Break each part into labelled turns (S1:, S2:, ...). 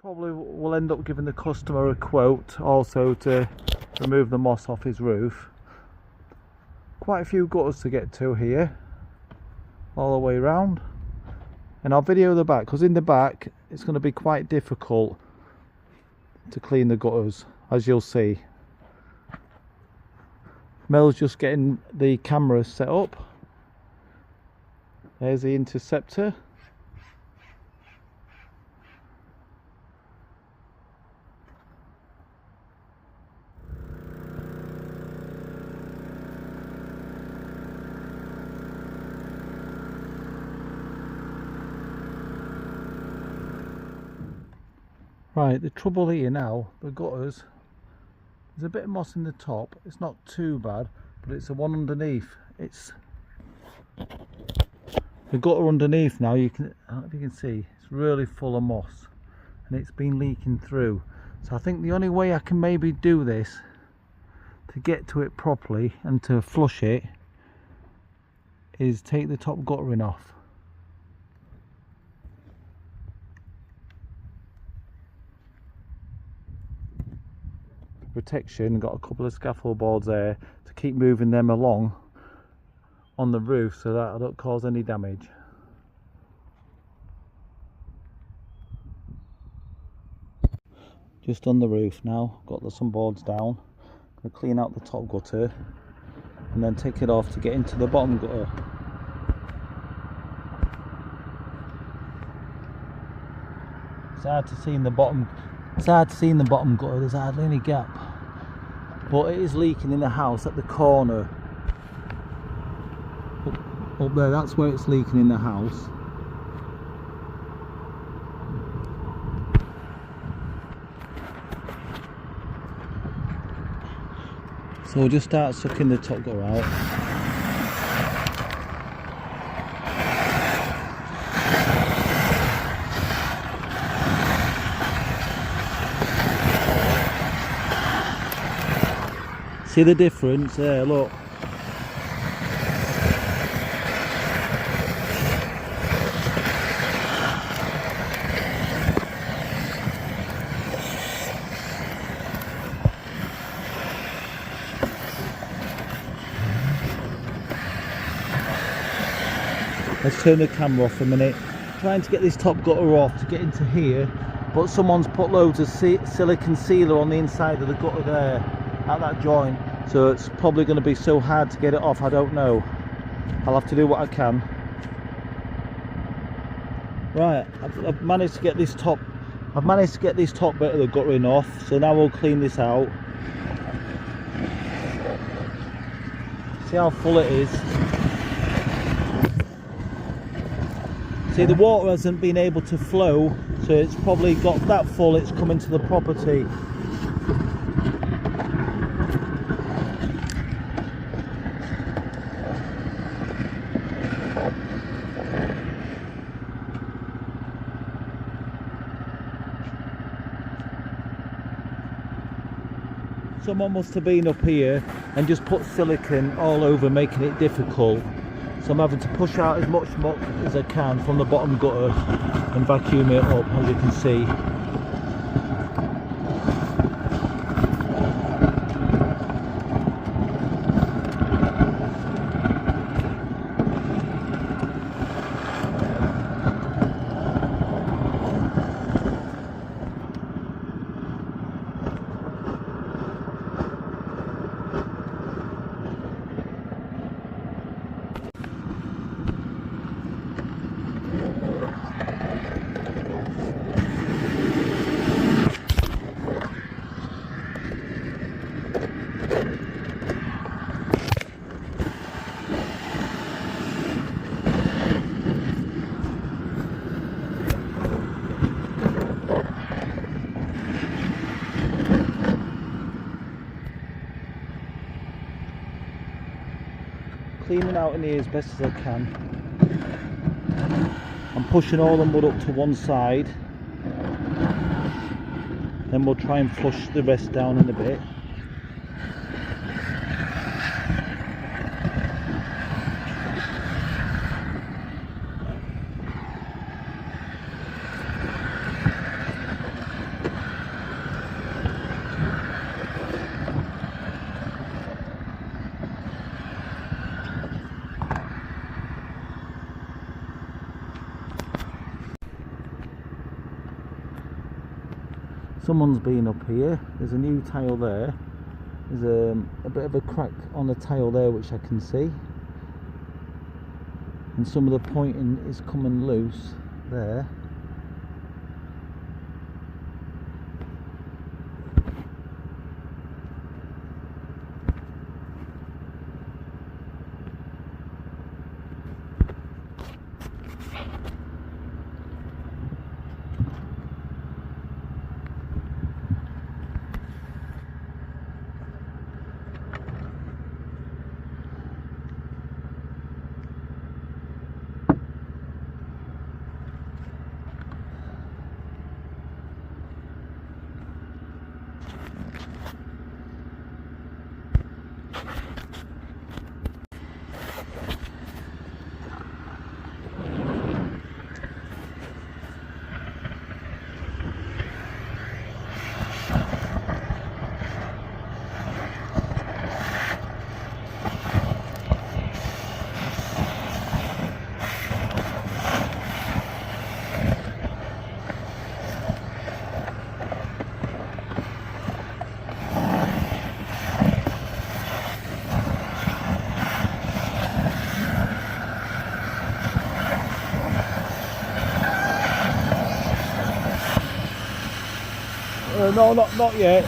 S1: Probably will end up giving the customer a quote also to remove the moss off his roof. Quite a few gutters to get to here, all the way around. And I'll video the back, because in the back it's going to be quite difficult to clean the gutters, as you'll see. Mel's just getting the camera set up. There's the interceptor. Right, the trouble here now, the gutters, there's a bit of moss in the top. It's not too bad, but it's the one underneath. It's the gutter underneath now. I don't know if you can see, it's really full of moss, and it's been leaking through. So I think the only way I can maybe do this to get to it properly and to flush it is take the top guttering off. Protection, got a couple of scaffold boards there to keep moving them along on the roof so that I don't cause any damage. Just on the roof now, got some boards down. Gonna clean out the top gutter and then take it off to get into the bottom gutter. It's hard to see in the bottom. It's hard to see in the bottom gutter, there's hardly any gap. But it is leaking in the house at the corner. Up there, that's where it's leaking in the house. So we'll just start sucking the top gutter out. See the difference there, look. Let's turn the camera off a minute. Trying to get this top gutter off to get into here, but someone's put loads of silicone sealer on the inside of the gutter there, at that joint, so it's probably going to be so hard to get it off. I don't know. I'll have to do what I can. Right, I've managed to get this top. I've managed to get this top bit of the guttering off. So now we'll clean this out. See how full it is. See, the water hasn't been able to flow, so it's probably got that full. It's coming to the property. Someone must have been up here and just put silicone all over, making it difficult. So I'm having to push out as much muck as I can from the bottom gutter and vacuum it up, as you can see. Cleaning out in here as best as I can. I'm pushing all the mud up to one side, then we'll try and flush the rest down in a bit. Someone's been up here. There's a new tile there. There's a bit of a crack on the tile there which I can see, and some of the pointing is coming loose there. No, not yet.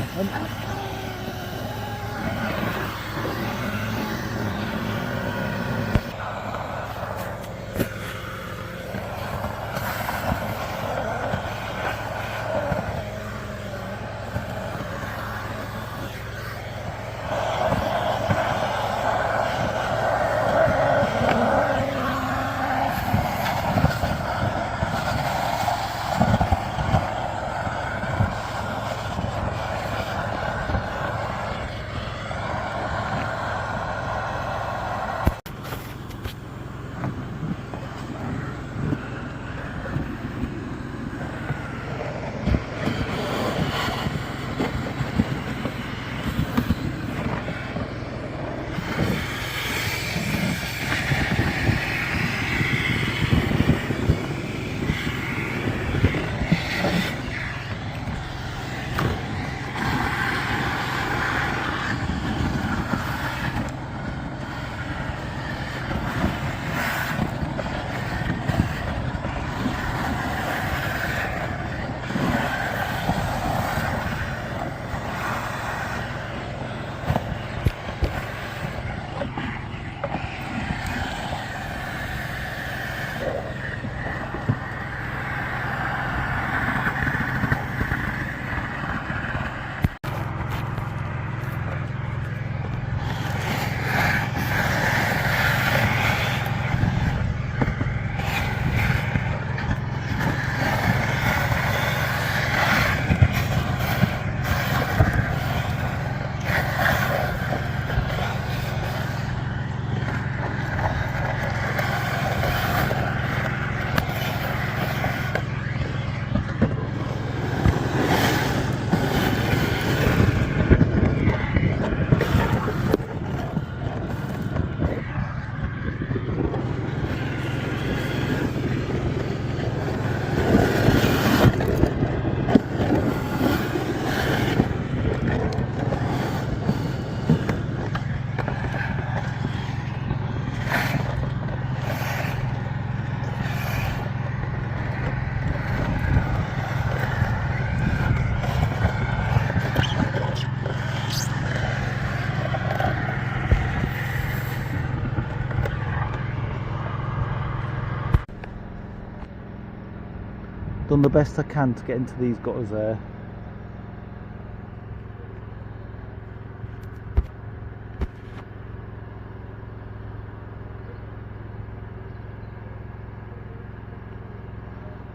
S1: Done the best I can to get into these gutters there.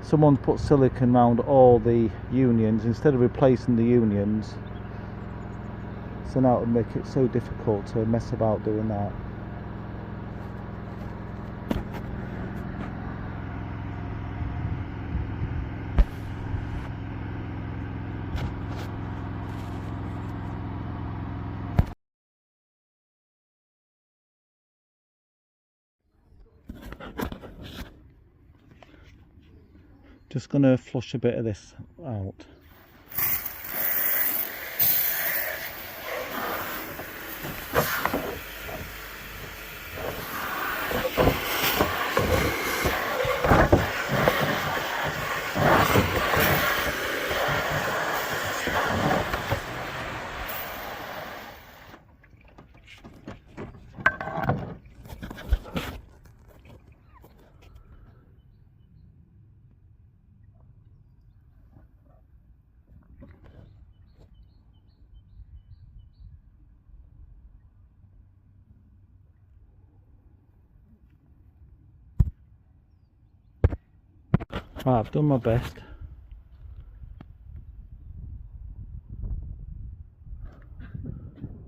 S1: Someone's put silicone around all the unions instead of replacing the unions, so now it would make it so difficult to mess about doing that. Just going to flush a bit of this out. Right, I've done my best.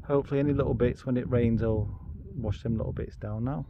S1: Hopefully any little bits when it rains will wash them little bits down now.